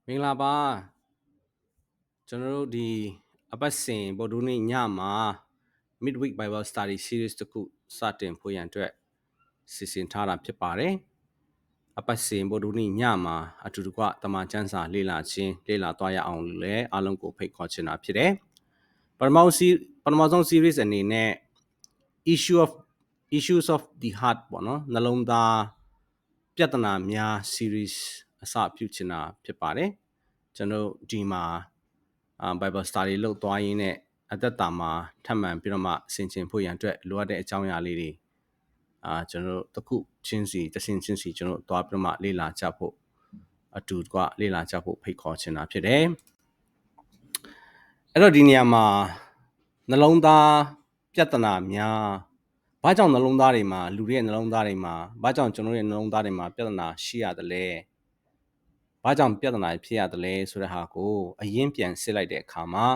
မင်္ဂလာပါကျွန်တော်တို့ဒီအပတ်စဉ်ဗုဒ္ဓနေ့ညမှာ Midweek Bible Study Series တခုစတင်ဖို့ရန်အတွက်စီစဉ်ထားတာဖြစ်ပါတယ်အပတ်စဉ်ဗုဒ္ဓနေ့ညမှာအတူတကွတမန်ကျမ်းစာလေ့လာသွားရအောင်လို့လည်းအားလုံးကိုဖိတ်ခေါ်ချင်တာဖြစ်တယ်ပထမဆုံး series အနေနဲ့ issues of the heart ပေါ့နော်နှလုံးသားပြဿနာများ series အစပြုချင်တာဖြစ်ပါတယ်ကျွန်တော်ဒီမှာBible Study လုပ်သွားရင်းနဲ့အသက်တာမှာထပ်မံပြီးတော့မှဆင်ခြင်ဖို့ရန်အတွက်လိုအပ်တဲ့အကြောင်းအရာလေးတွေကျွန်တော်တစ်ခုချင်းစီတစ်ဆင့်ချင်းစီကျွန်တော်သွားပြီးတော့မှလေ့လာကြဖို့အတူတကွလေ့လာကြဖို့ဖိတ်ခေါ်ချင်တာဖြစ်တယ်အဲ့တော့ဒီနေရာမှာနှလုံးသားပြဿနာများဘာကြောင့်နှလုံးသားတွေမှာလူတွေရဲ့နှလုံးသားတွေမှာဘာကြောင့်ကျွန်တော်ရဲ့နှလုံးသားတွေမှာပြဿနာရှိရတယ်လဲဘာကြောင့်ပြဿနာဖြစ်ရတယ်လဲဆိုတဲ့ဟာကိုအရင်ပြန်စစ်လိုက်တဲ့အခါမှာ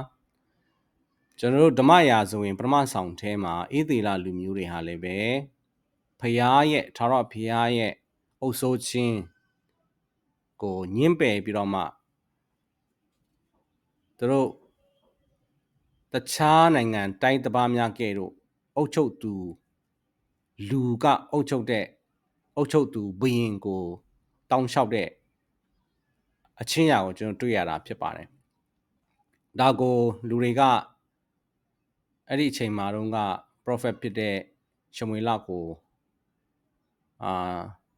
ကျွန်တော်တို့ဓမ္မရာဇဝင်ပထမဆောင်ထဲမှာအေသေလလူမျိုးတွေဟာလည်းပဲဖျားရဲ့ထာဝရဘုရားရဲ့အုပ်စိုးခြင်းကိုညှင်းပယ်ပြီးတော့မှသူတို့တခြားနိုင်ငံတိုင်းတစ်ပါးများကဲ့သို့အုပ်ချုပ်သူလူကအုပ်ချုပ်သူဘုရင်ကိုတောင်းလျှောက်တဲ့အချင်းရာကိုကျွန်တော်တွေ့ရတာဖြစ်ပါတယ်ဒါကိုလူတွေကအဲ့ဒီအချိန်မှာတော့က prophet ဖြစ်တဲ့ရှမွေလကို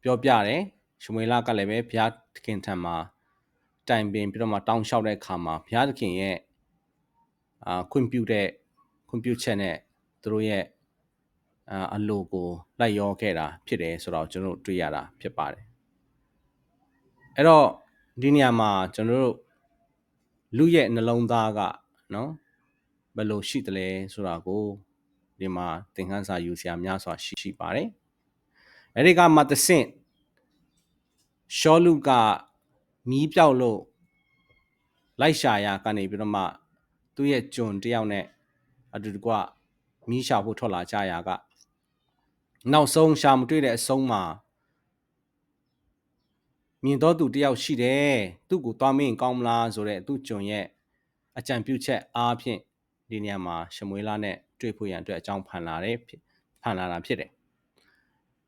ပြောပြတယ်ရှမွေလကလည်းပဲဘုရားသခင်ထံမှာတိုင်ပင်ပြီးတော့မှတောင်းလျှောက်တဲ့အခါမှာဘုရားသခင်ရဲ့ခွင့်ပြုချက်နဲ့သူတို့ရဲ့အလိုကိုလိုက်ရောခဲ့တာဖြစ်တယ်ဆိုတော့ကျွန်တော်တို့တွေ့ရတာဖြစ်ပါတယ်အဲ့တော့ဒီနေရာမှာကျွန်တော်တို့လူရဲ့နှလုံးသားကနော်ဘယ်လိုရှိသလဲဆိုတာကိုဒီမှာသင်ခန်းစာယူစရာများစွာရှိပါတယ်အဲ့ဒီကမှတဆင့်ရှောလူကမီးပြောက်လို့လိုက်ရှာရာကနေပြီးတော့မှသူ့ရဲ့ကျွန်တယောက်နဲ့အတူတကွမီးရှာဖို့ထွက်လာကြရာကနောက်ဆုံးရှာမတွေ့တဲ့အဆုံးမှာမြင်တော့သူတယောက်ရှိတယ်သူ့ကိုတွားမင်းကောင်းမလားဆိုတဲ့သူ့ကျွန်ရဲ့အကြံပြုချက်အားဖြင့်ဒီနေရာမှာရှမွေလနဲ့တွေ့ဖို့ရန်အတွက်အကြောင်းဖန်လာတာဖြစ်တယ်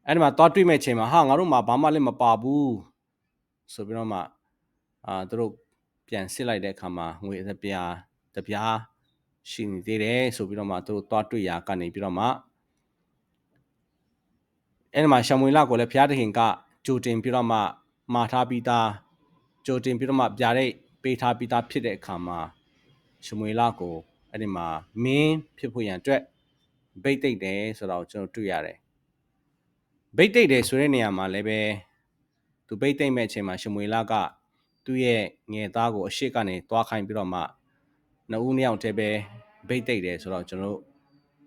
အဲ့ဒီမှာတွားတွေ့မဲ့ချိန်မှာငါတို့မှာဘာမှလည်းမပါဘူးဆိုပြီးတော့မှသူတို့ပြန်စစ်လိုက်တဲ့အခါမှာငွေတပြားရှိနေသေးတယ်ဆိုပြီးတော့မှသူတို့တွားတွေ့ရာကနေပြီးတော့မှအဲ့ဒီမှာရှမွေလကိုလည်းဘုရားသခင်ကကြိုတင်ပြီးတော့မှမှာထားပြီးသားကြိုတင်ပြီးတော့မှပြတဲ့ပေးထားပြီးသားဖြစ်တဲ့အခါမှာရှမွေလကိုအဲ့ဒီမှာမင်းဖြစ်ဖို့ရန်အတွက်ဗိတ်သိက်တယ်ဆိုတော့ကျွန်တော်တွေ့ရတယ်ဗိတ်သိက်တယ်ဆိုတဲ့နေရာမှာလည်းပဲသူဗိတ်သိက်မဲ့အချိန်မှာရှမွေလကသူ့ရဲ့ငယ်သားကိုအရှိကနေတွားခိုင်းပြီးတော့မှနှစ်ဦးနှစ်ယောက်တည်းပဲဗိတ်သိက်တယ်ဆိုတော့ကျွန်တော်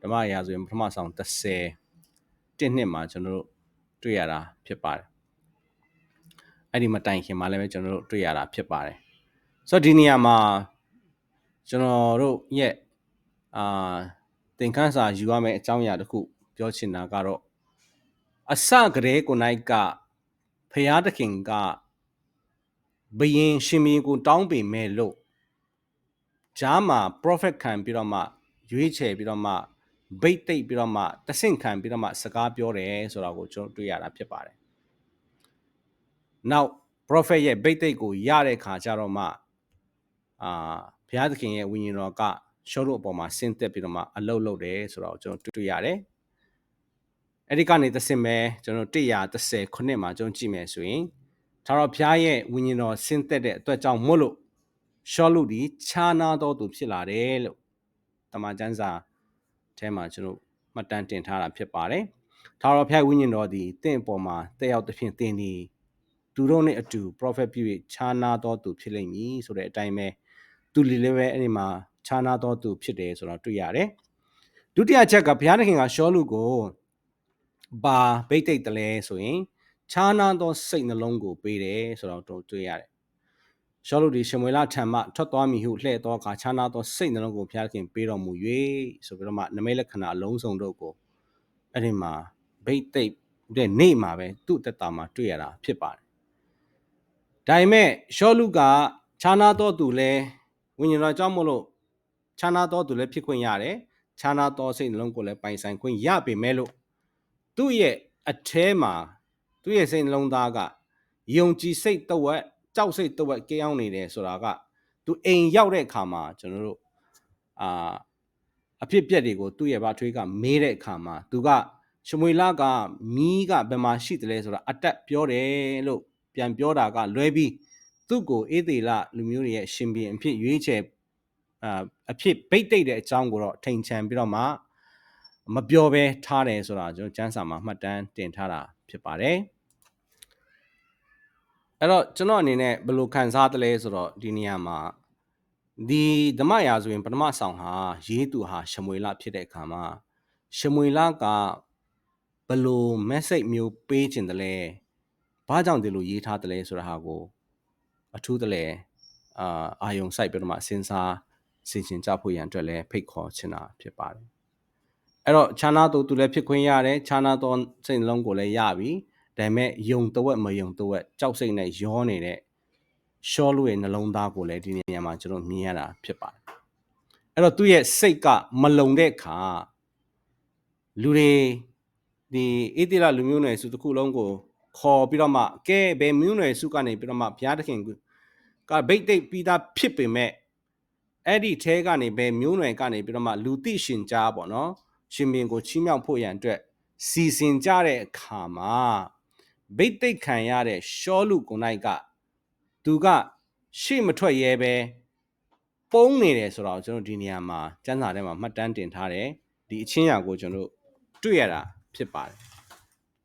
ဓမ္မရာဇဝင်ပထမဆောင်30နှစ်မှာကျွန်တော်တွေ့ရတာဖြစ်ပါတယ်အဲ့ဒီမတိုင်ခင်မှာလည်းပဲကျွန်တော်တို့တွေ့ရတာဖြစ်ပါတယ်ဆိုတော့ဒီနေရာမှာကျွန်တော်တို့ရဲ့သင်ခန်းစာယူရမယ့်အကြောင်းအရာတစ်ခုပြောချင်တာကတော့အစကတည်းကိုနိုင်ကဖျားသခင်ကဘယင်ရှင်မင်းကိုတောင်းပေမဲ့လို့ဂျားမှာ prophet ခံပြီးတော့မှရွေးချယ်ပြီးတော့မှဗိတ်သိက်ပြီးတော့မှတဆင့်ခံပြီးတော့မှစကားပြောတယ်ဆိုတာကိုကျွန်တော်တွေ့ရတာဖြစ်ပါတယ်နောက် prophet ရဲ့ဗိတ်သိက်ကိုရတဲ့ခါကျတော့မှဘုရားသခင်ရဲ့ဝိညာဉ်တော်ကရှောတို့အပေါ်မှာဆင်းသက်ပြီးတော့မှအလုတ်လုပ်တယ်ဆိုတော့ကျွန်တော်တွေ့ရတယ်အဲ့ဒီကနေတဆင့်ပဲကျွန်တော်130မှာကျွန်တော်ကြည့်မယ်ဆိုရင်ထာဝရဘုရားရဲ့ဝိညာဉ်တော်ဆင်းသက်တဲ့အတွက်ကြောင့်မို့လို့ရှောလူဒီခြားနာတော်သူဖြစ်လာတယ်လို့တမန်ကျမ်းစာထဲမှာကျွန်တော်မှတ်တမ်းတင်ထားတာဖြစ်ပါတယ်ထာဝရဘုရားဝိညာဉ်တော်ဒီတင့်အပေါ်မှာတက်ရောက်တဲ့ဖြင့်တင်ဒီသူတို့နဲ့အတူ prophet ပြု၍ခြားနာတော်သူဖြစ်လိမ့်မည်ဆိုတဲ့အတိုင်းပဲသူလည်းပဲအဲ့ဒီမှာခြားနာတော်သူဖြစ်တယ်ဆိုတော့တွေ့ရတယ်ဒုတိယချက်ကဘုရားသခင်ကရှောလူကိုဘာဗိတ်သိက်တလဲဆိုရင်ခြားနာသောစိတ်နှလုံးကိုပေးတယ်ဆိုတော့တွေ့ရတယ်ရှောလူဒီရှမွေလထံမှထွက်သွားမည်ဟုလှည့်သောအခါခြားနာသောစိတ်နှလုံးကိုဘုရားသခင်ပေးတော်မူ၍ဆိုပြီးတော့မှနမိတ်လက္ခဏာအလုံးစုံတို့ကိုအဲ့ဒီမှာဗိတ်သိက်တဲ့နေ့မှာပဲသူ့အသက်တာမှာတွေ့ရတာဖြစ်ပါတယ်ဒါပေမဲ့ရှောလူက ခြားနာသောသူလည်းဝိညာဉ်တော်ကြောင့်မလို့ခြားနာသောသူလည်းဖြစ်ခွင့်ရတယ်ခြားနာသောစိတ်နှလုံးကိုလည်းပိုင်ဆိုင်ခွင့်ရပေမဲ့လို့သူ့ရဲ့အထဲမှာသူ့ရဲ့စိတ်နှလုံးသားကယုံကြည်စိတ်တဝက်ကြောက်စိတ်တဝက်ကြောင်းနေတယ်ဆိုတာကသူအိမ်ရောက်တဲ့အခါမှာကျွန်တော်တို့အဖြစ်အပျက်တွေကိုသူ့ရဲ့ဘာထွေးကမေးတဲ့အခါမှာသူကရှမွေလကမီးကဘယ်မှာရှိတယ်လဲဆိုတာအတက်ပြောတယ်လို့ပြန်ပြောတာကလွဲပြီးသူ့ကိုအေသေလလူမျိုးတွေရဲ့ရှင်ဘီအဖြစ်ရွေးချယ်အဖြစ်ဗိတ်တိတ်တဲ့အကြောင်းကိုတော့ထိန်ချန်ပြီးတော့မှမပြောဘဲထားတယ်ဆိုတာကျွန်တော်ကျမ်းစာမှာမှတ်တမ်းတင်ထားတာဖြစ်ပါတယ်အဲ့တော့ကျွန်တော်အနေနဲ့ဘယ်လိုခံစားသလဲဆိုတော့ဒီနေရာမှာဒီဓမ္မရာဆိုရင်ပထမဆောင်ဟာရေးသူဟာရှမွေလဖြစ်တဲ့အခါမှာရှမွေလကဘယ်လို message မျိုးပေးခြင်းတလဲဘာကြောင့်ဒီလိုရေးထားတယ်လဲဆိုတာဟာကိုအထူးတလဲအာယုံစိုက်ပြီးတော့မှစဉ်းစားစီစဉ်ကြဖို့ရန်အတွက်လည်းဖိတ်ခေါ်ချင်တာဖြစ်ပါတယ်အဲ့တော့ခြားနာသူလည်းဖြစ်ခွင့်ရတယ်ခြားနာသောစိတ်နှလုံးကိုလည်းရပြီဒါပေမဲ့ယုံတဝက်မယုံတဝက်ကြောက်စိတ်နဲ့ရောနေတဲ့ရှောလူရဲ့နှလုံးသားကိုလည်းဒီနေရာမှာကျွန်တော်မြင်ရတာဖြစ်ပါတယ်အဲ့တော့သူ့ရဲ့စိတ်ကမလုံတဲ့အခါလူတွေဒီအေတိလလူမျိုးနယ်စုတစ်ခုလုံးကိုခေါ်ပြီးတော့မှကဲဘယ်မျိုးနယ်စုကနေပြီးတော့မှဘုရားသခင်ကဗိတ်တိတ်ပြီးသားဖြစ်ပေမဲ့အဲ့ဒီထဲကနေဘယ်မျိုးနယ်ကနေပြီးတော့မှလူသိရှင်ကြားပေါ့နော်ရှင်ဘင်ကိုချီးမြှောက်ဖို့ရန်အတွက်စီစဉ်ကြတဲ့အခါမှာဗိတ်တိတ်ခံရတဲ့ရှောလူကိုနိုင်ကသူကရှေ့မထွက်ရဲပဲပုံးနေတယ်ဆိုတော့ကျွန်တော်ဒီနေရာမှာကျမ်းစာထဲမှာမှတ်တမ်းတင်ထားတယ်ဒီအချင်းရာကိုကျွန်တော်တွေ့ရတာဖြစ်ပါတယ်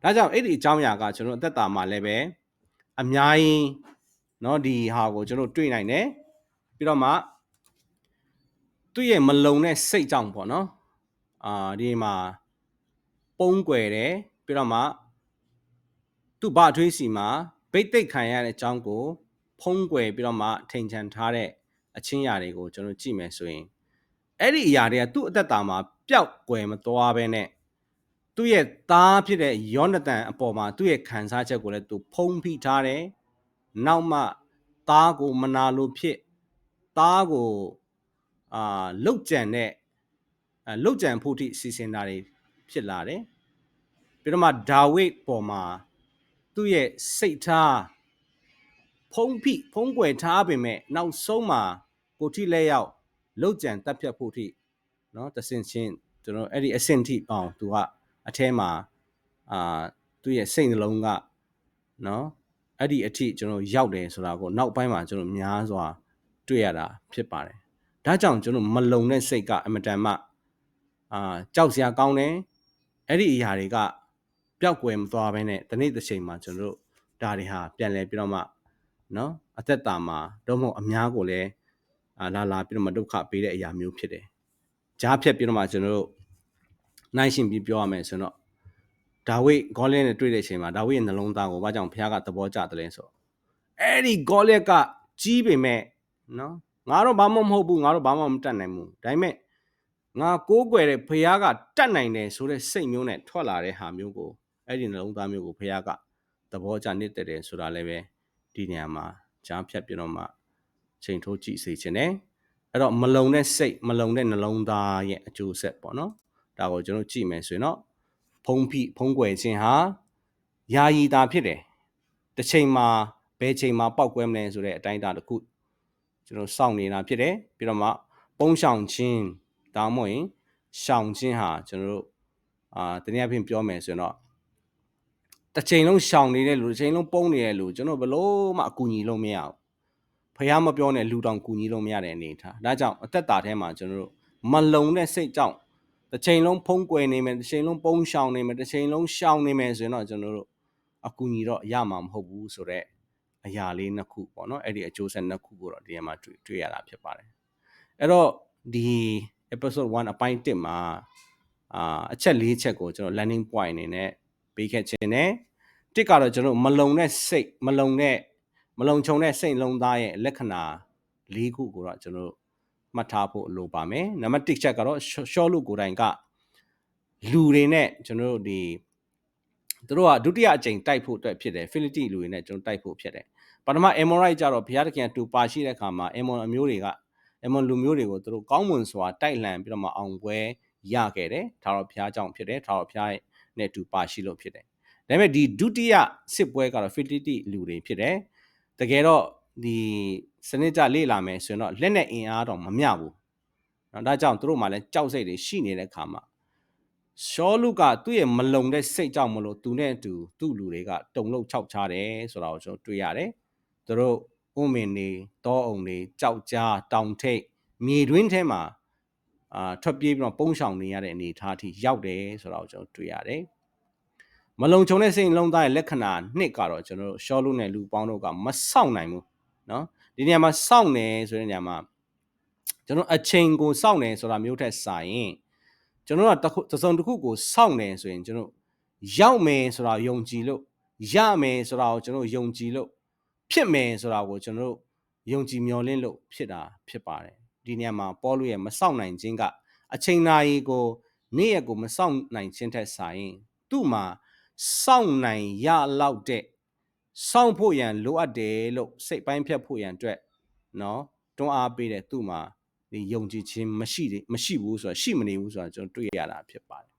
ဒါကြောင့်အဲ့ဒီအကြောင်းအရာကကျွန်တော်အသက်တာမှာလည်းပဲအများကြီးเนาะဒီဟာကိုကျွန်တော်တွေ့နိုင်တယ်ပြီးတော့မှသူ့ရဲ့မလုံတဲ့စိတ်ကြောင့်ပေါ့နော်ဒီမှာပုံးကွယ်တယ်ပြီးတော့မှသူ့ဘာထွေးစီမှာဗိတ်သိက်ခံရတဲ့အကြောင်းကိုဖုံးကွယ်ပြီးတော့မှထိန်ချန်ထားတဲ့အချင်းရာတွေကိုကျွန်တော်ကြည့်မယ်ဆိုရင်အဲ့ဒီအရာတွေကသူ့အသက်တာမှာပျောက်ကွယ်မသွားဘဲနဲ့သူ့ရဲ့သားဖြစ်တဲ့ယောနသန်အပေါ်မှာသူ့ရဲ့ခံစားချက်ကိုလည်းသူဖုံးဖိထားတယ်နောက်မှသားကိုမနာလိုဖြစ်သားကိုလုတ်ကြံတဲ့လုတ်ကြံဖို့ထိစီစဉ်တာတွေဖြစ်လာတယ်ပြီးတော့မှဒါဝိဒ်ပေါ်မှာသူ့ရဲ့စိတ်ထားဖုံးကွယ်ထားပေမဲ့နောက်ဆုံးမှာကိုထိလက်ရောက်လုတ်ကြံတပ်ဖြတ်ဖို့ထိเนาะတဆင့်ချင်းကျွန်တော်အဲ့ဒီအဆင့်ထိအောင်သူကအထဲမှာသူ့ရဲ့စိတ်နှလုံးကเนาะအဲ့ဒီအထိကျွန်တော်ရောက်တယ်ဆိုတာကိုနောက်ပိုင်းမှာကျွန်တော်များစွာတွေ့ရတာဖြစ်ပါတယ်ဒါကြောင့်ကျွန်တော်မလုံတဲ့စိတ်ကအမတန်မှကြောက်စရာကောင်းတယ်အဲ့ဒီအရာတွေကပျောက်ကွယ်မသွားဘဲနဲ့ဒီနေ့တစ်ချိန်မှာကျွန်တော်တို့ဒါတွေဟာပြန်လဲပြီးတော့မှเนาะအသက်တာမှာတော့မဟုတ်အများကိုလည်းလာပြီးတော့မှဒုက္ခပေးတဲ့အရာမျိုးဖြစ်တယ်ကြားဖြတ်ပြီးတော့မှကျွန်တော်တို့နိုင်ရှင်ပြီးပြောရမယ်ဆိုတော့ဒါဝိဒ်ဂေါလိယတ်နဲ့တွေ့တဲ့အချိန်မှာဒါဝိဒ်ရဲ့နှလုံးသားကိုဘာကြောင့်ဘုရားကသဘောကျတယ်လဲဆိုတော့အဲ့ဒီဂေါလိယတ်ကကြီးပေမဲ့နော်ငါတော့ဘာမှမဟုတ်ဘူးငါတော့ဘာမှမတတ်နိုင်ဘူးဒါပေမဲ့ငါကိုးကွယ်တဲ့ဘုရားကတတ်နိုင်တယ်ဆိုတဲ့စိတ်မျိုးနဲ့ထွက်လာတဲ့ဟာမျိုးကိုအဲ့ဒီနှလုံးသားမျိုးကိုဘုရားကသဘောကျနေတဲ့တယ်ဆိုတာလည်းပဲဒီနေရာမှာကြားဖြတ်ပြတော့မှချိန်ထိုးကြည့်စေချင်တယ်အဲ့တော့မလုံတဲ့စိတ်မလုံတဲ့နှလုံးသားရဲ့အကျိုးဆက်ပေါ့နော်ဒါကိုကျွန်တော်ကြည့်မယ်ဆိုရင်တော့ဖုံးကွယ်ခြင်းဟာယာယီတာဖြစ်တယ်တစ်ချိန်မှာဘယ်ချိန်မှာပောက်ကွဲမလဲဆိုတဲ့အတိုင်းအတာတစ်ခုကျွန်တော်စောင့်နေတာဖြစ်တယ်ပြီးတော့မှပုံးဆောင်ခြင်းဒါမှမဟုတ်ရင်ရှောင်ခြင်းဟာကျွန်တော်တို့တနည်းအားဖြင့်ပြောမယ်ဆိုရင်တော့တစ်ချိန်လုံးရှောင်နေတဲ့လူတစ်ချိန်လုံးပုံးနေတဲ့လူကျွန်တော်ဘလို့မှအကူအညီလုပ်မရဘူးဖះမပြောနဲ့လူတောင်ကူညီလို့မရတဲ့အနေထားဒါကြောင့်အသက်တာထဲမှာကျွန်တော်တို့မလုံတဲ့စိတ်ကြောင့်တစ်ချိန်လုံးဖုံးကွယ်နေမယ်တစ်ချိန်လုံးပုံးရှောင်နေမယ်တစ်ချိန်လုံးရှောင်နေမယ်ဆိုရင်တော့ကျွန်တော်တို့အကူအညီတော့ရမှာမဟုတ်ဘူးဆိုတော့အရာလေးနှစ်ခုပေါ့နော်အဲ့ဒီအကျိုးဆက်နှစ်ခုကိုတော့ဒီမှာတွေ့ရတာဖြစ်ပါတယ်အဲ့တော့ဒီ episode 1အပိုင်း1မှာအချက်၄ချက်ကိုကျွန်တော် landing point အနေနဲ့ပေးခဲ့ခြင်းနဲ့တစ်ကတော့ကျွန်တော်မလုံတဲ့စိတ်မလုံခြုံတဲ့စိတ်လုံးသားရဲ့လက္ခဏာ၄ခုကိုတော့ကျွန်တော်မှတ်ထားဖို့လိုပါမယ်နံပါတ်1ချက်ကတော့ရှောလူကိုယ်တိုင်ကလူတွေနဲ့ကျွန်တော်တို့ဒီသူတို့ကဒုတိယအကြိမ်တိုက်ဖို့အတွက်ဖြစ်တယ်ဖိလိတိလူတွေနဲ့ကျွန်တော်တိုက်ဖို့ဖြစ်တယ် ပထမ Amorite ကြတော့ဘုရားသခင်တူပါရှိတဲ့အခါမှာ Amon အမျိုးတွေက Amon လူမျိုးတွေကိုသူတို့ကောင်းမွန်စွာတိုက်လှန်ပြီးတော့မှအောင်ပွဲရခဲ့တယ်ထာဝရဘုရားကြောင့်ဖြစ်တယ်ထာဝရဘုရားနဲ့တူပါရှိလို့ဖြစ်တယ်ဒါပေမဲ့ဒီဒုတိယစစ်ပွဲကတော့ Filisty လူတွေဖြစ်တယ်တကယ်တော့ဒီစနစ်ကြလေ့လာမယ်ဆိုရင်တော့လက်နဲ့အင်အားတော့မမျှဘူးနော်ဒါကြောင့်သူတို့မှလည်းကြောက်စိတ်တွေရှိနေတဲ့အခါမှာရှောလုကသူ့ရဲ့မလုံတဲ့စိတ်ကြောင့်မလို့သူနဲ့အတူသူ့လူတွေကတုံလို့ခြောက်ချတယ်ဆိုတာကိုကျွန်တော်တွေ့ရတယ်သူတို့ဥမင်တွေတောအုံတွေကြောက်ကြားတောင်ထိပ်မြေတွင်းထဲမှာထွက်ပြေးပြီးတော့ပုံရှောင်နေရတဲ့အနေအထားအထိရောက်တယ်ဆိုတာကိုကျွန်တော်တွေ့ရတယ်မလုံခြုံတဲ့စိတ်လုံးသားရဲ့လက္ခဏာနှစ်ကတော့ကျွန်တော်တို့ရှောလုနဲ့လူပေါင်းတို့ကမဆောက်နိုင်ဘူးနော်ဒီနေရာမှာစောင့်နေဆိုတဲ့နေရာမှာကျွန်တော်အချိန်ကိုစောင့်နေဆိုတာမျိုးထက်စာရင်ကျွန်တော်ကတစုံတစ်ခုကိုစောင့်နေဆိုရင်ကျွန်တော်ရောက်မယ်ဆိုတာယုံကြည်လို့ရမယ်ဆိုတာကိုကျွန်တော်ယုံကြည်လို့ဖြစ်မယ်ဆိုတာကိုကျွန်တော်ယုံကြည်မျှော်လင့်လို့ဖြစ်တာဖြစ်ပါတယ်ဒီနေရာမှာပေါလုရဲ့မစောင့်နိုင်ခြင်းကအချိန်နာရီကိုနေ့ရက်ကိုမစောင့်နိုင်ခြင်းထက်စာရင်သူ့မှာစောင့်နိုင်ရလောက်တဲ့စောင့်ဖို့ရန်လိုအပ်တယ်လို့စိတ်ပိုင်းဖြတ်ဖို့ရန်အတွက်နော်တွန်းအားပေးတဲ့သူ့မှာဒီယုံကြည်ခြင်းမရှိဘူးဆိုတာရှိမနေဘူးဆိုတာကျွန်တော်တွေ့ရတာဖြစ်ပါတယ်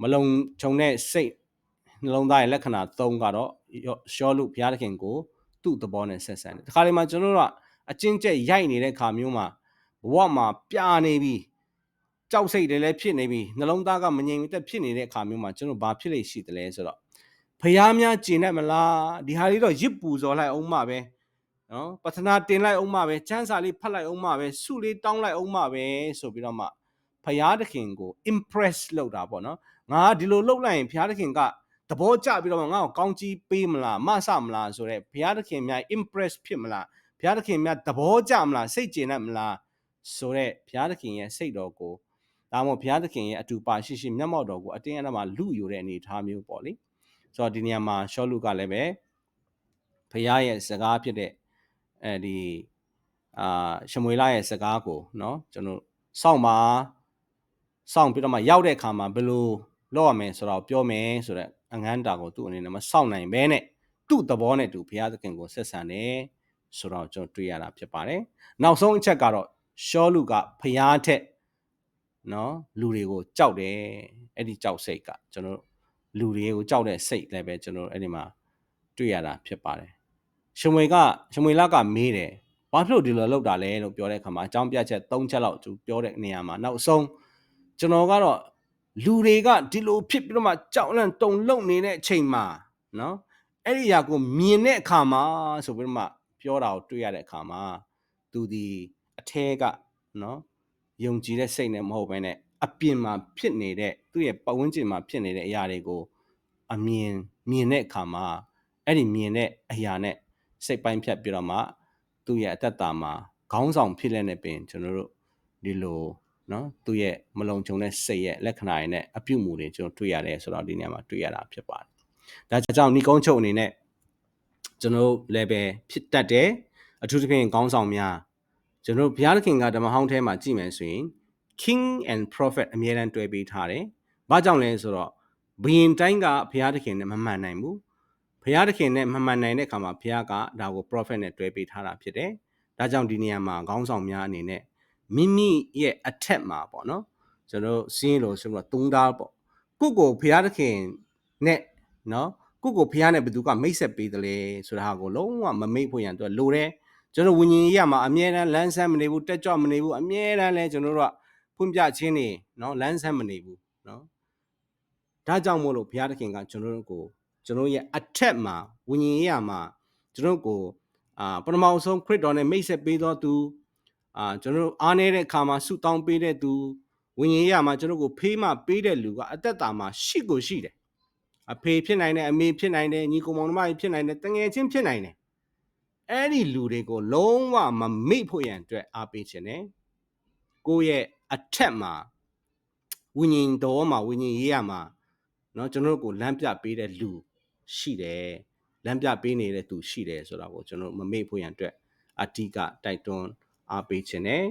မလုံခြုံတဲ့စိတ်နှလုံးသားရဲ့လက္ခဏာ3ကတော့ရှောလုဘုရားသခင်ကိုသူ့သဘောနဲ့ဆက်ဆံတယ်ဒီခါလေးမှာကျွန်တော်တို့ကအချင်းကျက်ရိုက်နေတဲ့ခါမျိုးမှာဘဝမှာပြာနေပြီကြောက်စိတ်တွေလည်းဖြစ်နေပြီနှလုံးသားကမငြိမ်သက်ဖြစ်နေတဲ့အခါမျိုးမှာကျွန်တော်ဘာဖြစ်လိမ့်ရှိတယ်လဲဆိုတော့ဖျားများကျင်တတ်မလားဒီဟာလေးတော့ရစ်ပူဇော်လိုက်အောင်မှပဲနော်ပထနာတင်လိုက်အောင်မှပဲချမ်းစာလေးဖတ်လိုက်အောင်မှပဲစုလေးတောင်းလိုက်အောင်မှပဲဆိုပြီးတော့မှဖျားသခင်ကို impress လုပ်တာပေါ့နော်ငါဒီလိုလုပ်လိုက်ရင်ဖျားသခင်ကသဘောကျပြီးတော့ငါ့ကိုကောင်းကြီးပေးမလားမဆမလားဆိုတော့ဘုရားသခင်များ impress ဖြစ်မလားဘုရားသခင်များသဘောကျမလားစိတ်ကျေနပ်မလားဆိုတော့ဘုရားသခင်ရဲ့စိတ်တော်ကိုဒါမှမဟုတ်ဘုရားသခင်ရဲ့အတူပါရှိမျက်မှောက်တော်ကိုအတင်းအဓမ္မလူယူတဲ့အနေအထားမျိုးပေါ့လေဆိုတော့ဒီနေရာမှာရှောလုကလည်းပဲဘုရားရဲ့စကားဖြစ်တဲ့ဒီရှမွေလရဲ့စကားကိုเนาะကျွန်တော်စောင့်ပြီးတော့မှရောက်တဲ့အခါမှာဘယ်လိုလုပ်ရမလဲဆိုတော့ပြောမယ်ဆိုတော့အငန်းတာကိုသူ့အနေနဲ့မစောင့်နိုင်ဘဲနဲ့သူ့သဘောနဲ့သူဘုရားသခင်ကိုဆက်ဆံတယ်ဆိုတော့ကျွန်တော်တွေ့ရတာဖြစ်ပါတယ်နောက်ဆုံးအချက်ကတော့ရှောလုကဘုရားထက်เนาะလူတွေကိုကြောက်တယ်အဲ့ဒီကြောက်စိတ်ကကျွန်တော်လူတွေကိုကြောက်တဲ့စိတ်လည်းပဲကျွန်တော်အဲ့ဒီမှာတွေ့ရတာဖြစ်ပါတယ်ရှမွေလကမေးတယ်ဘာဖြစ်လို့ဒီလိုလုပ်တာလဲလို့ပြောတဲ့အခါမှာအကြောင်းပြချက်3ချက်လောက်သူပြောတဲ့နေရာမှာနောက်ဆုံးကျွန်တော်ကတော့လူတွေကဒီလိုဖြစ်ပြီးတော့မှကြောက်လန့်တုန်လှုပ်နေတဲ့အချိန်မှာနော်အဲ့ဒီຢာကိုမြင်တဲ့အခါမှာဆိုပြီးတော့မှပြောတာကိုတွေ့ရတဲ့အခါမှာသူဒီအထဲကနော်ယုံကြည်တဲ့စိတ်နဲ့မဟုတ်ဘဲနဲ့အပြင်မှာဖြစ်နေတဲ့သူ့ရဲ့ပတ်ဝန်းကျင်မှာဖြစ်နေတဲ့အရာတွေကိုအမြင်တဲ့အခါမှာအဲ့ဒီမြင်တဲ့အရာနဲ့စိတ်ပိုင်းဖြတ်ပြီးတော့မှသူ့ရဲ့အသက်တာမှာခေါင်းဆောင်ဖြစ်လက်နဲ့ပင်ကျွန်တော်တို့ဒီလိုနော်သူ့ရဲ့မလုံခြုံတဲ့စိတ်ရဲ့လက္ခဏာတွေနဲ့အပြုအမူတွေကျွန်တော်တွေ့ရတယ်ဆိုတော့ဒီနေရာမှာတွေ့ရတာဖြစ်ပါတယ်ဒါကြောင့်ဏိကုံးချုပ်အနေနဲ့ကျွန်တော်လည်းပဲဖြစ်တတ်တယ်အထူးသဖြင့်ခေါင်းဆောင်များကျွန်တော်ဘုရားသခင်ကဓမ္မဟောင်းထဲမှာကြည့်မယ်ဆိုရင် King and Prophet အမြဲတမ်းတွဲပေးထားတယ်ဘာကြောင့်လဲဆိုတော့ဘုရင်တိုင်းကဘုရားသခင်နဲ့မမှန်နိုင်ဘူးဘုရားသခင်နဲ့မမှန်နိုင်တဲ့အခါမှာဘုရားကဒါကို prophet နဲ့တွဲပေးထားတာဖြစ်တယ်။ဒါကြောင့်ဒီနေရာမှာခေါင်းဆောင်များအနေနဲ့မိမိရဲ့အထက်မှာပေါ့နော်ကျွန်တော်စင်းလို့ဆိုတော့သုံးသားပေါ့ကိုဘုရားသခင်နဲ့နော်ကိုဘုရားနဲ့ဘယ်သူကမိတ်ဆက်ပေးတယ်လဲဆိုတာကိုလုံးဝမမိတ်ဖို့ရန်အတွက်လိုတယ်ကျွန်တော်ဝิญဉ်ရေးရမှာအမြဲတမ်းလမ်းဆန်းမနေဘူးတက်ကြွမနေဘူးအမြဲတမ်းလဲကျွန်တော်တို့ကဖွင့်ပြခြင်းနေနော်လမ်းဆန်းမနေဘူးနော်ဒါကြောင့်မို့လို့ဘုရားသခင်ကကျွန်တော်တို့ကိုကျွန်တော်ရဲ့အထက်မှာဝิญဉ်ရေးရမှာကျွန်တော်ကိုပထမဆုံးခရစ်တော်နဲ့မိတ်ဆက်ပေးတော်သူကျွန်တော်အားနေတဲ့အခါမှာဆုတောင်းပေးတဲ့သူဝิญဉ်ရေးရမှာကျွန်တော်ကိုဖေးမပေးတဲ့လူကအသက်တာမှာရှိတယ်အဖေဖြစ်နိုင်တယ်အမေဖြစ်နိုင်တယ်ညီကောင်မောင်နှမဖြစ်နိုင်တယ်တငယ်ချင်းဖြစ်နိုင်တယ်အဲ့ဒီလူတွေကိုလုံးဝမမေ့ဖို့ရန်အတွက်အားပေးခြင်းနဲ့ကိုယ့်ရဲ့အထက်မှာဝิญဉ်တော်မှာဝิญဉ်ရေးရမှာเนาะကျွန်တော်တို့ကိုလမ်းပြပေးတဲ့လူရှိတယ်လမ်းပြပေးနေတဲ့သူရှိတယ်ဆိုတာကိုကျွန်တော်မမေ့ဖို့ရန်အတွက်အတိကတိုက်တွန်းအားပေးခြင်းနဲ့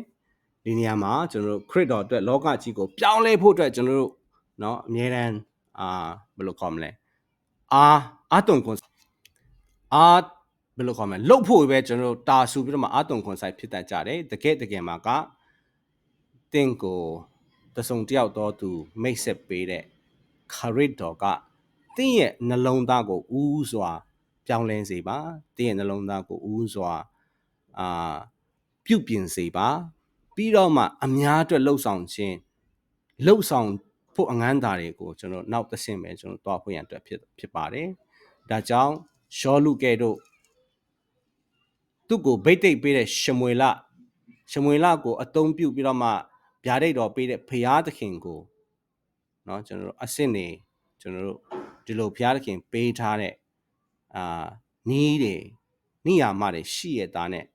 ဒီနေရာမှာကျွန်တော်တို့ခရစ်တော်အတွက်လောကကြီးကိုပြောင်းလဲဖို့အတွက်ကျွန်တော်တို့เนาะအမြဲတမ်းဘယ်လိုခေါ်မလဲအာတုံကွန်ဘယ် ယ်လိုခေါ်မလဲလှုပ်ဖို့ပဲကျွန်တော်တို့တာဆူပြီးတော့မှအတုံခွန်ဆိုင်ဖြစ်တတ်ကြတယ်တကယ်မှာကတင့်ကိုတစုံတယောက်တော့သူမိတ်ဆက်ပေးတဲ့ courage တော်ကတင့်ရဲ့နှလုံးသားကိုဦးစွာပြောင်းလဲစေပါတင့်ရဲ့နှလုံးသားကိုဦးစွာပြုပြင်စေပါပြီးတော့မှအများအတွက်လှုပ်ဆောင်ဖို့အငန်းတာတွေကိုကျွန်တော်နောက်တစ်ဆင့်ပဲကျွန်တော်တွားဖို့ရန်အတွက်ဖြစ်ပါတယ်ဒါကြောင့်ရှောလူကဲတို့သူ့ကိုဗိတ်တိတ်ပေးတဲ့ရှမွေလကိုအသုံးပြုပြီးတော့မှဗျာဒိတ်တော်ပေးတဲ့ဖရာသခင်ကိုเนาะကျွန်တော်တို့အစ်စ်နေကျွန်တော်တို့ဒီလိုဖရာသခင်ပေးထားတဲ့နီးတွေနိယာမတွေရှိရတာနဲ့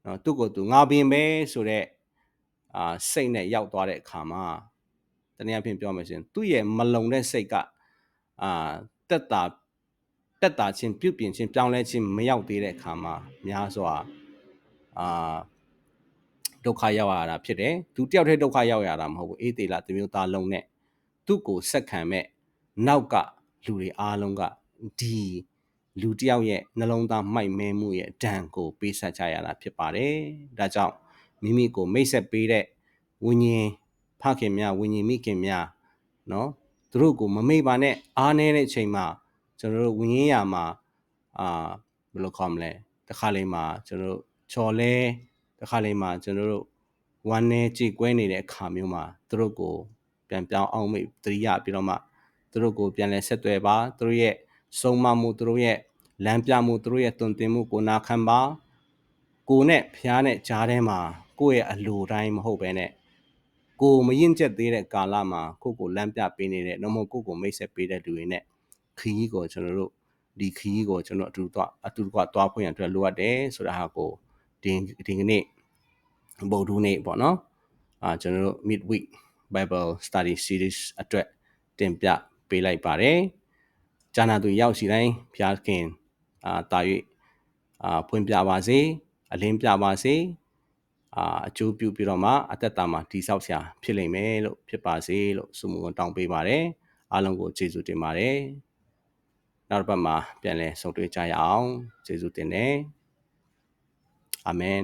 เนาะသူ့ကိုသူငါပင်ပဲဆိုတဲ့စိတ်နဲ့ရောက်သွားတဲ့အခါမှာတနည်းအားဖြင့်ပြောမယ်ဆိုရင်သူ့ရဲ့မလုံတဲ့စိတ်ကတက်တာချင်းပြုတ်ပြင်ချင်းပြောင်းလဲချင်းမရောက်သေးတဲ့အခါမှာများစွာဒုက္ခရောက်ရတာဖြစ်တယ်သူတယောက်တည်းဒုက္ခရောက်ရတာမဟုတ်ဘူးအေးသေးလားတမျိုးသားလုံးနဲ့သူ့ကိုဆက်ခံမဲ့နောက်ကလူတွေအားလုံးကဒီလူတယောက်ရဲ့နှလုံးသားမိုက်မဲမှုရဲ့ဒဏ်ကိုပေးဆက်ကြရတာဖြစ်ပါတယ်ဒါကြောင့်မိမိကိုမိတ်ဆက်ပေးတဲ့ဝိညာဉ်ဖခင်များဝိညာဉ်မိခင်များเนาะသူတို့ကိုမမေ့ပါနဲ့အားနည်းတဲ့ချိန်မှာကျွန်တော်တို့ဝိညာဉ်ရာမှာဘယ်လိုခေါ်မလဲတခါလေးမှာကျွန်တော်တို့ချော်လဲတခါလေးမှာကျွန်တော်တို့ဝမ်းနေကြေကွဲနေတဲ့အခါမျိုးမှာသူတို့ကိုပြန်ပြောင်းအောင်မိတရိယာပြီးတော့မှသူတို့ကိုပြန်လဲဆက်သွယ်ပါသူတို့ရဲ့ဆုံးမမှုသူတို့ရဲ့လမ်းပြမှုသူတို့ရဲ့တုံတင်မှုကိုနာခံပါကိုနဲ့ဖျားနဲ့ကြားထဲမှာကိုယ့်ရဲ့အလိုတိုင်းမဟုတ်ဘဲနဲ့ကိုမရင်ကျက်သေးတဲ့ကာလမှာကိုလမ်းပြပေးနေတဲ့နှမကိုမိတ်ဆက်ပေးတဲ့လူတွေနဲ့ခီးကိုကျွန်တော်တို့ဒီခီးကိုကျွန်တော်အတူတကွသွားဖွင့်ရအတွက်လိုအပ်တယ်ဆိုတာဟာကိုဒီကနေ့ဗုဒ္ဓနေ့ပေါ့နော်ကျွန်တော်တို့ midweek Bible study series အတွက်တင်ပြပေးလိုက်ပါတယ်ဂျာနာသူရောက်စီတိုင်းဘုရားခင်တာ၍ဖွင့်ပြပါစေအလင်းပြပါစေအကျိုးပြုပြီးတော့မှအသက်တာမှာတည်ဆောက်စရာဖြစ်လိမ့်မယ်လို့ဖြစ်ပါစေလို့ဆုမွန်တောင်းပေးပါတယ်အားလုံးကိုကျေးဇူးတင်ပါတယ်နောက်တစ်ပတ်မှာပြန်လည်ဆုံတွေ့ကြရအောင်ကျေးဇူးတင်တယ်အာမင်